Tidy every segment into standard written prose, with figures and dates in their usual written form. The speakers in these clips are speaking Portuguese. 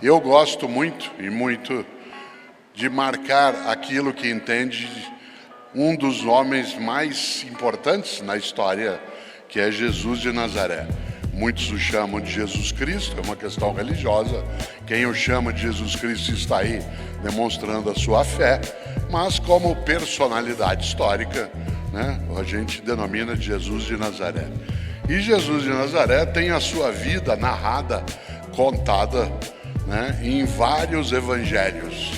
Eu gosto muito e muito de marcar aquilo que entende um dos homens mais importantes na história, que é Jesus de Nazaré. Muitos o chamam de Jesus Cristo, é uma questão religiosa. Quem o chama de Jesus Cristo está aí demonstrando a sua fé, mas como personalidade histórica, né, a gente denomina de Jesus de Nazaré. E Jesus de Nazaré tem a sua vida narrada, contada, né, em vários evangelhos.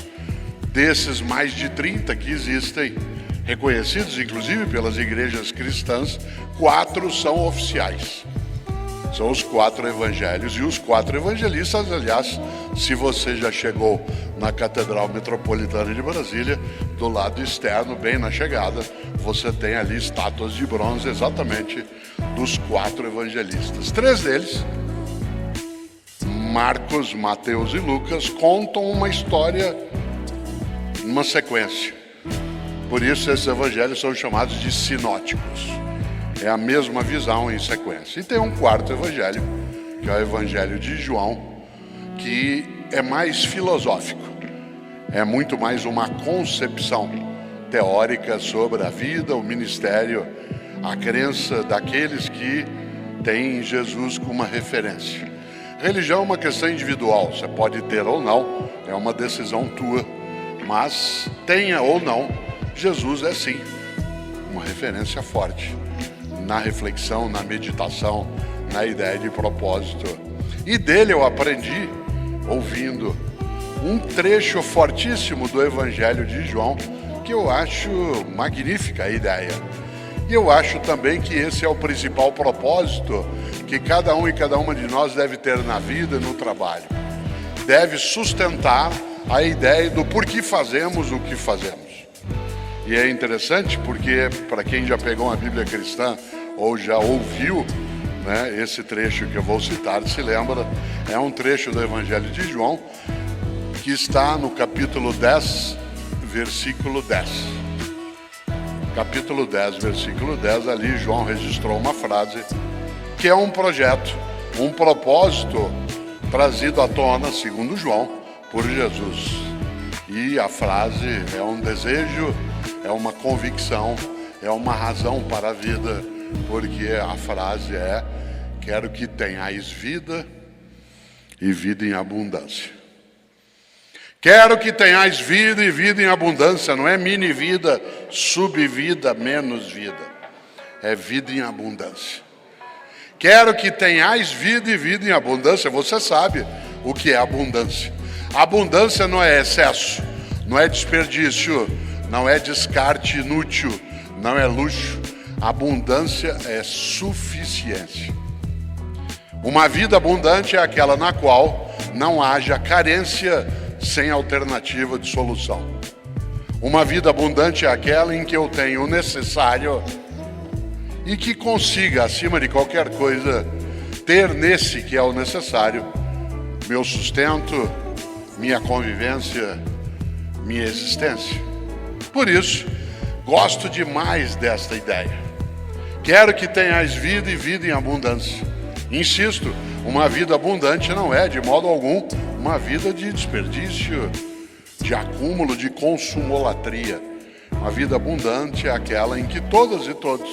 Desses mais de 30 que existem, reconhecidos inclusive pelas igrejas cristãs, 4 são oficiais. São os 4 evangelhos e os 4 evangelistas. Aliás, se você já chegou na Catedral Metropolitana de Brasília, do lado externo, bem na chegada, você tem ali estátuas de bronze exatamente dos 4 evangelistas. 3 deles, Marcos, Mateus e Lucas, contam uma história, uma sequência. Por isso esses evangelhos são chamados de sinóticos. É a mesma visão em sequência. E tem um 4º evangelho, que é o evangelho de João, que é mais filosófico. É muito mais uma concepção teórica sobre a vida, o ministério, a crença daqueles que têm Jesus como uma referência. Religião é uma questão individual, você pode ter ou não, é uma decisão tua, mas tenha ou não, Jesus é sim uma referência forte na reflexão, na meditação, na ideia de propósito. E dele eu aprendi ouvindo um trecho fortíssimo do Evangelho de João, que eu acho magnífica a ideia. E eu acho também que esse é o principal propósito que cada um e cada uma de nós deve ter na vida e no trabalho. Deve sustentar a ideia do porquê fazemos o que fazemos. E é interessante porque, para quem já pegou uma Bíblia cristã ou já ouviu, né, esse trecho que eu vou citar, se lembra, é um trecho do Evangelho de João, que está no capítulo 10, versículo 10. Capítulo 10, versículo 10, ali João registrou uma frase que é um projeto, um propósito trazido à tona, segundo João, por Jesus. E a frase é um desejo, é uma convicção, é uma razão para a vida, porque a frase é: quero que tenhais vida e vida em abundância. Quero que tenhais vida e vida em abundância, não é mini vida, subvida, menos vida. É vida em abundância. Quero que tenhais vida e vida em abundância. Você sabe o que é abundância. Abundância não é excesso, não é desperdício, não é descarte inútil, não é luxo. Abundância é suficiência. Uma vida abundante é aquela na qual não haja carência sem alternativa de solução. Uma vida abundante é aquela em que eu tenho o necessário e que consiga, acima de qualquer coisa, ter nesse que é o necessário meu sustento, minha convivência, minha existência. Por isso, gosto demais desta ideia. Quero que tenhais vida e vida em abundância. Insisto, uma vida abundante não é, de modo algum, uma vida de desperdício, de acúmulo, de consumolatria. Uma vida abundante é aquela em que todas e todos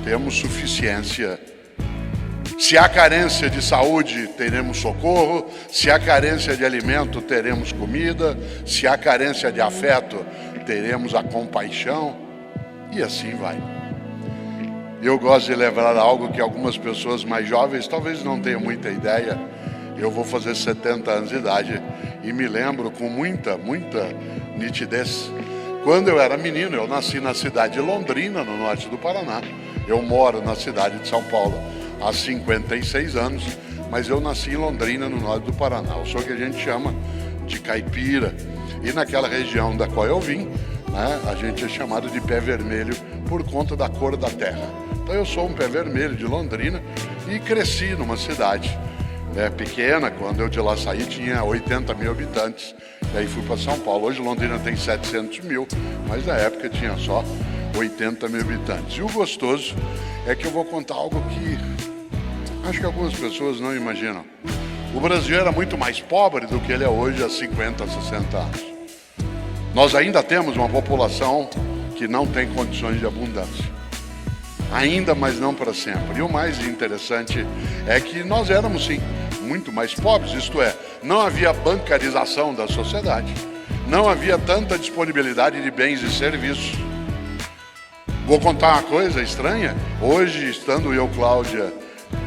temos suficiência. Se há carência de saúde, teremos socorro. Se há carência de alimento, teremos comida. Se há carência de afeto, teremos a compaixão. E assim vai. Eu gosto de lembrar algo que algumas pessoas mais jovens talvez não tenham muita ideia. Eu vou fazer 70 anos de idade e me lembro com muita nitidez. Quando eu era menino, eu nasci na cidade de Londrina, no norte do Paraná. Eu moro na cidade de São Paulo há 56 anos, mas eu nasci em Londrina, no norte do Paraná. Eu sou o que a gente chama de caipira. E naquela região da qual eu vim, né, a gente é chamado de pé vermelho por conta da cor da terra. Então eu sou um pé vermelho de Londrina e cresci numa cidade pequena. Quando eu de lá saí tinha 80 mil habitantes, e aí fui para São Paulo. Hoje Londrina tem 700 mil, mas na época tinha só 80 mil habitantes. E o gostoso é que eu vou contar algo que acho que algumas pessoas não imaginam. o Brasil era muito mais pobre do que ele é hoje há 50, 60 anos. Nós ainda temos uma população que não tem condições de abundância. Ainda, mas não para sempre. E o mais interessante é que nós éramos, sim, muito mais pobres, isto é, não havia bancarização da sociedade, não havia tanta disponibilidade de bens e serviços. Vou contar uma coisa estranha. Hoje, estando eu, Cláudia,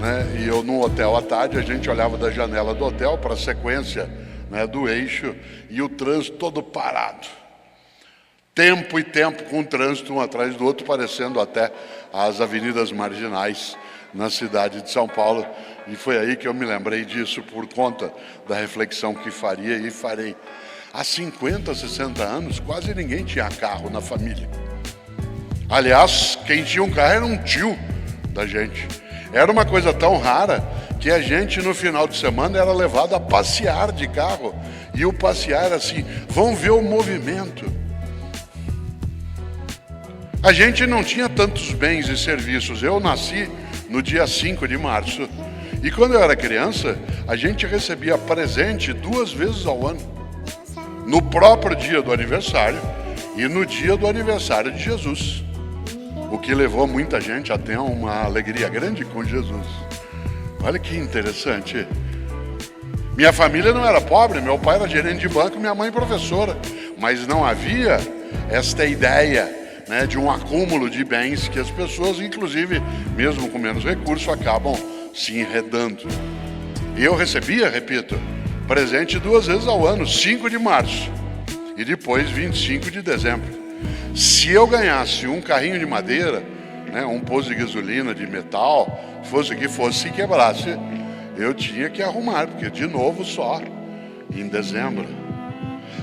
né, e eu no hotel à tarde, a gente olhava da janela do hotel para a sequência, né, do eixo e o trânsito todo parado. Tempo e tempo com o trânsito um atrás do outro, parecendo até as avenidas marginais na cidade de São Paulo. E foi aí que eu me lembrei disso por conta da reflexão que faria e farei. Há 50, 60 anos, quase ninguém tinha carro na família. Aliás, quem tinha um carro era um tio da gente. Era uma coisa tão rara que a gente no final de semana era levado a passear de carro. E o passear era assim, vão ver o movimento. A gente não tinha tantos bens e serviços. Eu nasci no dia 5 de março. E quando eu era criança, a gente recebia presente 2 vezes ao ano. No próprio dia do aniversário e no dia do aniversário de Jesus. O que levou muita gente a ter uma alegria grande com Jesus. Olha que interessante. Minha família não era pobre, meu pai era gerente de banco, minha mãe professora. Mas não havia esta ideia, né, de um acúmulo de bens que as pessoas, inclusive, mesmo com menos recursos, acabam se enredando. E eu recebia, repito, presente 2 vezes ao ano, 5 de março e depois 25 de dezembro. Se eu ganhasse um carrinho de madeira, né, um posto de gasolina, de metal, fosse o que fosse, se quebrasse, eu tinha que arrumar, porque de novo só em dezembro.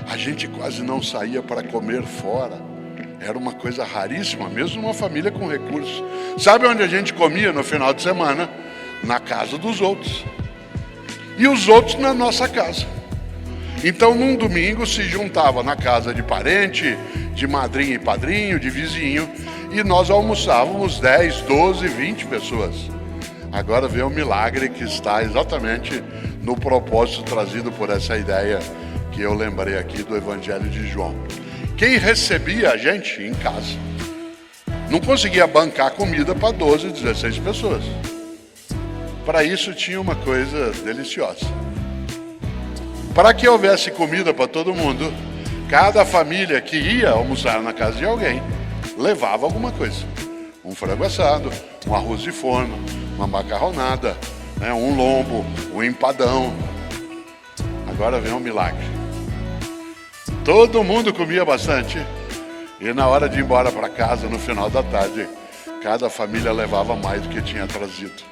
A gente quase não saía para comer fora. Era uma coisa raríssima, mesmo numa família com recursos. Sabe onde a gente comia no final de semana? Na casa dos outros. E os outros na nossa casa. Então, num domingo, se juntava na casa de parente, de madrinha e padrinho, de vizinho, e nós almoçávamos 10, 12, 20 pessoas. Agora vem o milagre que está exatamente no propósito trazido por essa ideia que eu lembrei aqui do Evangelho de João. Quem recebia a gente em casa não conseguia bancar comida para 12, 16 pessoas. Para isso tinha uma coisa deliciosa. Para que houvesse comida para todo mundo, cada família que ia almoçar na casa de alguém levava alguma coisa. Um frango assado, um arroz de forno, uma macarronada, né, um lombo, um empadão. Agora vem um milagre. Todo mundo comia bastante e na hora de ir embora para casa, no final da tarde, cada família levava mais do que tinha trazido.